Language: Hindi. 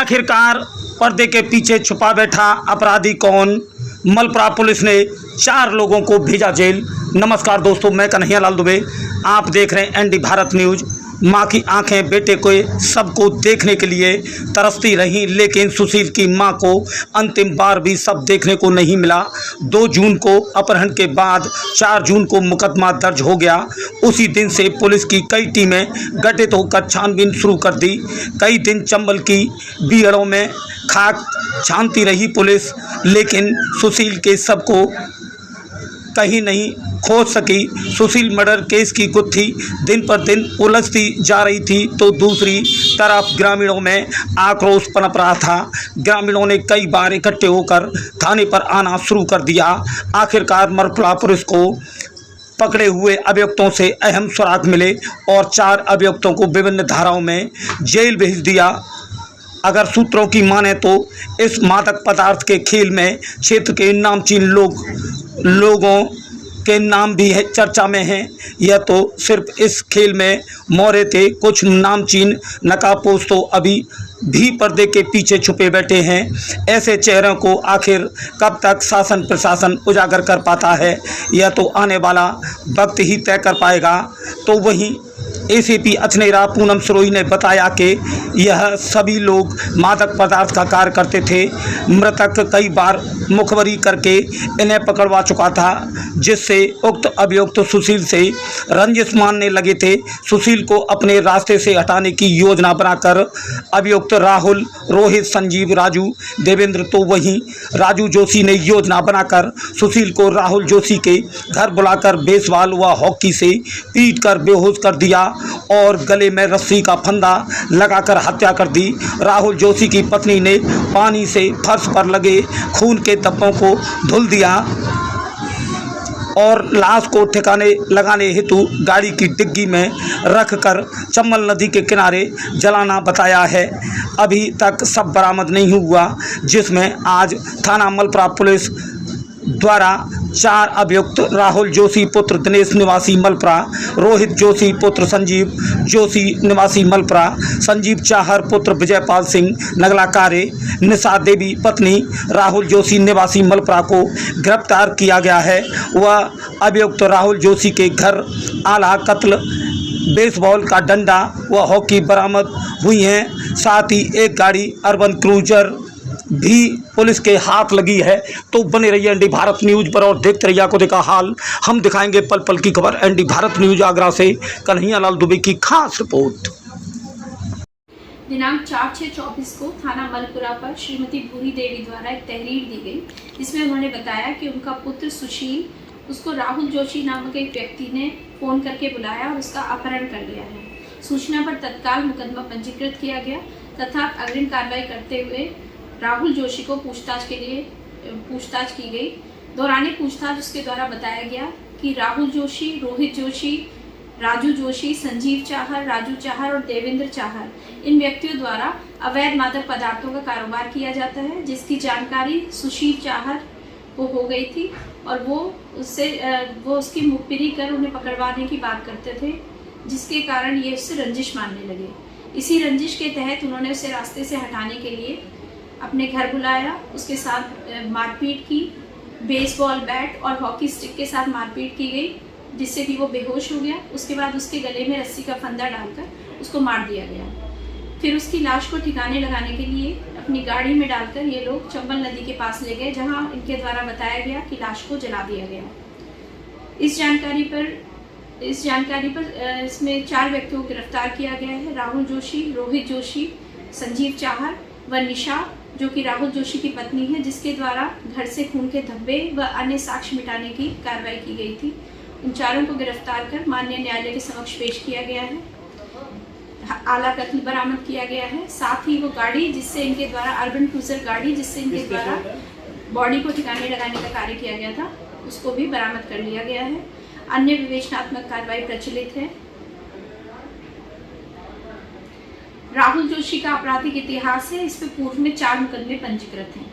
आखिरकार पर्दे के पीछे छुपा बैठा अपराधी कौन? मलप्रा पुलिस ने 4 लोगों को भेजा जेल। नमस्कार दोस्तों, मैं कन्हैया लाल दुबे, आप देख रहे हैं एनडी भारत न्यूज़। माँ की आंखें बेटे को सबको देखने के लिए तरसती रहीं, लेकिन सुशील की माँ को अंतिम बार भी सब देखने को नहीं मिला। 2 जून को अपहरण के बाद 4 जून को मुकदमा दर्ज हो गया। उसी दिन से पुलिस की कई टीमें गठित होकर छानबीन शुरू कर दी। कई दिन चंबल की बीहड़ों में खाक छानती रही पुलिस, लेकिन सुशील के सबको कहीं नहीं खोज सकी। सुशील मर्डर केस की गुत्थी दिन पर दिन उलझती जा रही थी, तो दूसरी तरफ ग्रामीणों में आक्रोश पनप रहा था। ग्रामीणों ने कई बार इकट्ठे होकर थाने पर आना शुरू कर दिया। आखिरकार मलप्रा पुलिस को पकड़े हुए अभियुक्तों से अहम सुराग मिले और 4 अभियुक्तों को विभिन्न धाराओं में जेल भेज दिया। अगर सूत्रों की माने तो इस मादक पदार्थ के खेल में क्षेत्र के नामचीन लोगों के नाम भी है चर्चा में हैं। यह तो सिर्फ इस खेल में मोरे थे, कुछ नामचीन नकाबपोश तो अभी भी पर्दे के पीछे छुपे बैठे हैं। ऐसे चेहरों को आखिर कब तक शासन प्रशासन उजागर कर पाता है, यह तो आने वाला वक्त ही तय कर पाएगा। तो वहीं एसीपी अछनेरा पूनम सरोही ने बताया कि यह सभी लोग मादक पदार्थ का कार्य करते थे। मृतक कई बार मुखबरी करके इन्हें पकड़वा चुका था, जिससे उक्त अभियुक्त सुशील से रंजिश मानने लगे थे। सुशील को अपने रास्ते से हटाने की योजना बनाकर अभियुक्त राहुल, रोहित, संजीव, राजू, देवेंद्र, तो वहीं राजू जोशी ने योजना बनाकर सुशील को राहुल जोशी के घर बुलाकर बेसबॉल व हॉकी से पीट कर बेहोश कर दिया और गले में रस्सी का फंदा लगाकर हत्या कर दी। राहुल जोशी की पत्नी ने पानी से फर्श पर लगे खून के धब्बों को धुल दिया और लाश को ठिकाने लगाने हेतु गाड़ी की डिग्गी में रखकर चंबल नदी के किनारे जलाना बताया है। अभी तक सब बरामद नहीं हुआ, जिसमें आज थाना मलप्रा पुलिस द्वारा 4 अभियुक्त राहुल जोशी पुत्र दिनेश निवासी मलप्रा, रोहित जोशी पुत्र संजीव जोशी निवासी मलप्रा, संजीव चाहर पुत्र विजयपाल सिंह नगलाकारे, निशा देवी पत्नी राहुल जोशी निवासी मलप्रा को गिरफ्तार किया गया है। वह अभियुक्त राहुल जोशी के घर आला कत्ल, बेसबॉल का डंडा व हॉकी बरामद हुई हैं। साथ ही एक गाड़ी अर्बन क्रूजर भी पुलिस के हाथ लगी है। तो बने रहिए एनडी भारत न्यूज़ पर और देखते रहिए आंखों देखा हाल। हम दिखाएंगे पल पल की खबर। एनडी भारत न्यूज़ आगरा से कन्हैया लाल दुबे की खास रिपोर्ट। दिनांक 4/6/24 को थाना मलपुरा पर श्रीमती भूरी देवी द्वारा एक तहरीर दी गई, जिसमें उन्होंने बताया कि उनका पुत्र सुशील, उसको राहुल जोशी नामक एक व्यक्ति ने फ़ोन करके बुलाया और उसका अपहरण कर लिया है। सूचना पर तत्काल मुकदमा पंजीकृत किया गया तथा अग्रिम कार्रवाई करते हुए राहुल जोशी को पूछताछ की गई। दौरान पूछताछ उसके द्वारा बताया गया कि राहुल जोशी, रोहित जोशी, राजू जोशी, संजीव चाहर, राजू चाहर और देवेंद्र चाहर, इन व्यक्तियों द्वारा अवैध मादक पदार्थों का कारोबार किया जाता है, जिसकी जानकारी सुशील चाहर को हो गई थी और वो उसकी मुखबिरी कर उन्हें पकड़वाने की बात करते थे, जिसके कारण ये उससे रंजिश मानने लगे। इसी रंजिश के तहत उन्होंने उसे रास्ते से हटाने के लिए अपने घर बुलाया, उसके साथ मारपीट की, बेसबॉल बैट और हॉकी स्टिक के साथ मारपीट की गई, जिससे कि वो बेहोश हो गया। उसके बाद उसके गले में रस्सी का फंदा डालकर उसको मार दिया गया। फिर उसकी लाश को ठिकाने लगाने के लिए अपनी गाड़ी में डालकर ये लोग चंबल नदी के पास ले गए, जहां इनके द्वारा बताया गया कि लाश को जला दिया गया। इस जानकारी पर इसमें 4 व्यक्तियों को गिरफ्तार किया गया है। राहुल जोशी, रोहित जोशी, संजीव चाहर व निशा, जो कि राहुल जोशी की पत्नी है, जिसके द्वारा घर से खून के धब्बे व अन्य साक्ष्य मिटाने की कार्रवाई की गई थी। उन 4 को गिरफ्तार कर माननीय न्यायालय के समक्ष पेश किया गया है। आला कत्ल बरामद किया गया है। साथ ही वो गाड़ी जिससे इनके द्वारा अर्बन क्रूजर गाड़ी जिससे इनके द्वारा बॉडी को ठिकाने लगाने का कार्य किया गया था, उसको भी बरामद कर लिया गया है। अन्य विवेचनात्मक कार्रवाई प्रचलित है। राहुल जोशी का आपराधिक इतिहास है। इस पे पूर्व में 4 मुकदमे पंजीकृत हैं।